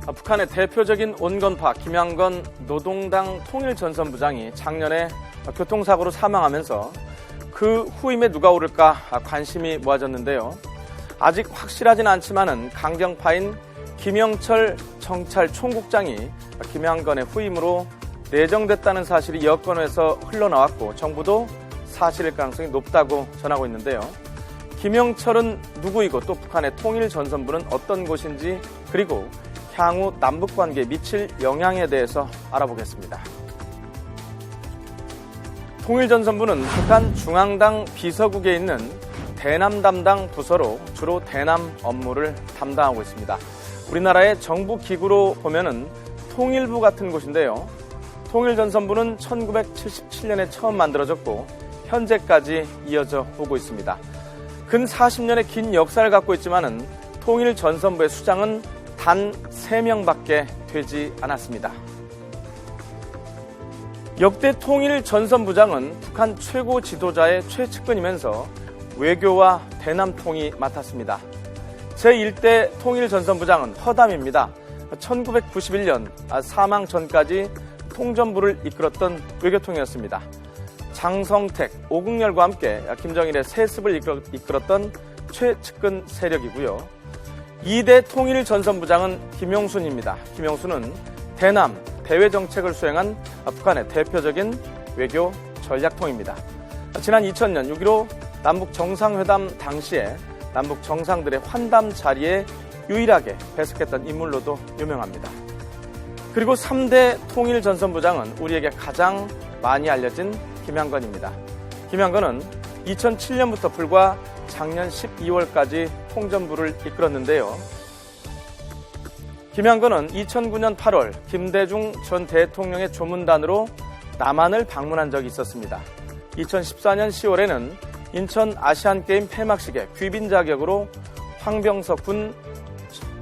북한의 대표적인 온건파 김양건 노동당 통일전선부장이 작년에 교통사고로 사망하면서 그 후임에 누가 오를까 관심이 모아졌는데요. 아직 확실하진 않지만은 강경파인 김영철 정찰총국장이 김양건의 후임으로 내정됐다는 사실이 여권에서 흘러나왔고 정부도 사실일 가능성이 높다고 전하고 있는데요. 김영철은 누구이고 또 북한의 통일전선부는 어떤 곳인지 그리고 향후 남북관계에 미칠 영향에 대해서 알아보겠습니다. 통일전선부는 북한 중앙당 비서국에 있는 대남 담당 부서로 주로 대남 업무를 담당하고 있습니다. 우리나라의 정부 기구로 보면은 통일부 같은 곳인데요. 통일전선부는 1977년에 처음 만들어졌고 현재까지 이어져 오고 있습니다. 근 40년의 긴 역사를 갖고 있지만은 통일전선부의 수장은 단 3명밖에 되지 않았습니다. 역대 통일전선부장은 북한 최고 지도자의 최측근이면서 외교와 대남통이 맡았습니다. 제1대 통일전선부장은 허담입니다. 1991년 사망 전까지 통전부를 이끌었던 외교통이었습니다. 장성택, 오국열과 함께 김정일의 세습을 이끌었던 최측근 세력이고요. 2대 통일전선부장은 김용순입니다. 김용순은 대남, 대외 정책을 수행한 북한의 대표적인 외교 전략통입니다. 지난 2000년 6.15 남북 정상회담 당시에 남북 정상들의 환담 자리에 유일하게 배석했던 인물로도 유명합니다. 그리고 3대 통일전선부장은 우리에게 가장 많이 알려진 김양건입니다. 김양건은 2007년부터 불과 작년 12월까지 통전부를 이끌었는데요. 김양건은 2009년 8월 김대중 전 대통령의 조문단으로 남한을 방문한 적이 있었습니다. 2014년 10월에는 인천 아시안게임 폐막식에 귀빈 자격으로 황병석 군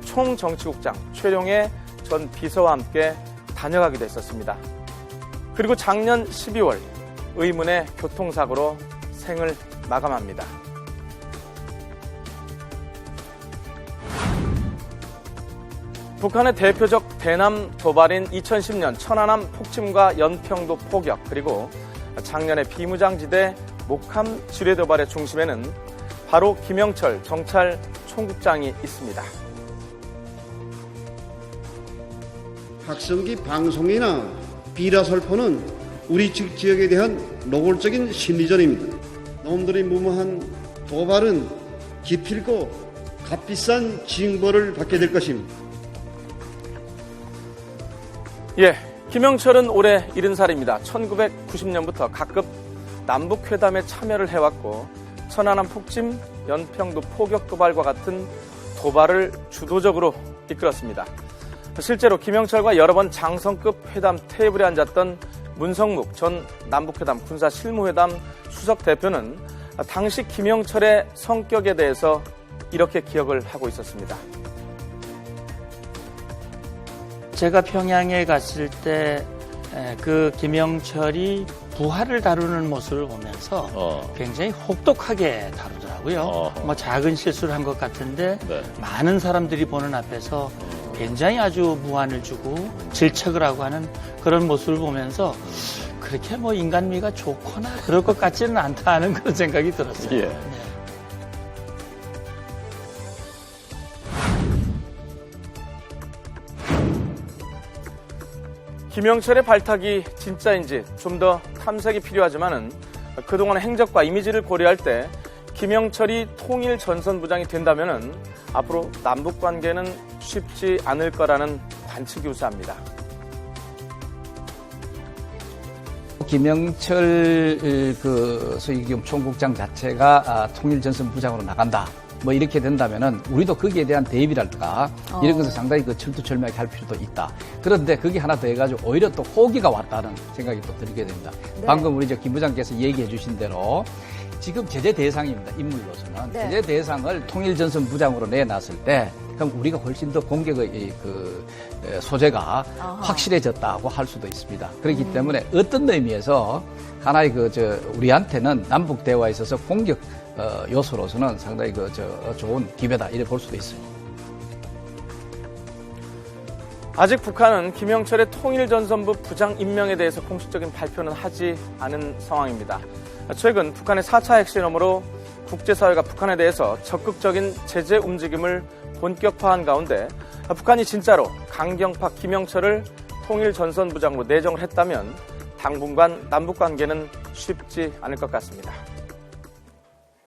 총정치국장 최룡해 전 비서와 함께 다녀가기도 했었습니다. 그리고 작년 12월 의문의 교통사고로 생을 마감합니다. 북한의 대표적 대남 도발인 2010년 천안함 폭침과 연평도 포격 그리고 작년의 비무장지대 목함 지뢰 도발의 중심에는 바로 김영철 정찰 총국장이 있습니다. 확성기 방송이나 비라설포는 우리 지역에 대한 노골적인 심리전입니다. 놈들의 무모한 도발은 기필코 값비싼 징벌을 받게 될 것입니다. 예, 김영철은 올해 70살입니다. 1990년부터 각급 남북회담에 참여를 해왔고 천안함 폭침, 연평도 포격 도발과 같은 도발을 주도적으로 이끌었습니다. 실제로 김영철과 여러 번 장성급 회담 테이블에 앉았던 문성묵 전 남북회담 군사실무회담 수석대표는 당시 김영철의 성격에 대해서 이렇게 기억을 하고 있었습니다. 제가 평양에 갔을 때 그 김영철이 부하를 다루는 모습을 보면서 굉장히 혹독하게 다루더라고요. 뭐 작은 실수를 한 것 같은데 네. 많은 사람들이 보는 앞에서 굉장히 아주 무한을 주고 질책을 하고 하는 그런 모습을 보면서 그렇게 뭐 인간미가 좋거나 그럴 것 같지는 않다 하는 그런 생각이 들었어요. 예. 네. 김영철의 발탁이 진짜인지 좀 더 탐색이 필요하지만은 그동안의 행적과 이미지를 고려할 때 김영철이 통일전선부장이 된다면은 앞으로 남북 관계는 쉽지 않을 거라는 관측이 우세합니다. 김영철 소위 총국장 자체가 통일전선부장으로 나간다. 뭐 이렇게 된다면은 우리도 거기에 대한 대비랄까 이런 것을 상당히 철두철미하게 할 필요도 있다. 그런데 그게 하나 더 해가지고 오히려 또 호기가 왔다는 생각이 또 들게 됩니다. 네. 방금 우리 김 부장께서 얘기해 주신 대로 지금 제재 대상입니다. 인물로서는. 네. 제재 대상을 통일전선부장으로 내놨을 때 그럼 우리가 훨씬 더 공격의 소재가 확실해졌다고 할 수도 있습니다. 그렇기 때문에 어떤 의미에서 하나의 우리한테는 남북 대화에 있어서 공격 요소로서는 상당히 좋은 기회다 이렇게 볼 수도 있습니다. 아직 북한은 김영철의 통일전선부 부장 임명에 대해서 공식적인 발표는 하지 않은 상황입니다. 최근 북한의 4차 핵실험으로 국제사회가 북한에 대해서 적극적인 제재 움직임을 본격화한 가운데 북한이 진짜로 강경파 김영철을 통일전선부장으로 내정을 했다면 당분간 남북관계는 쉽지 않을 것 같습니다.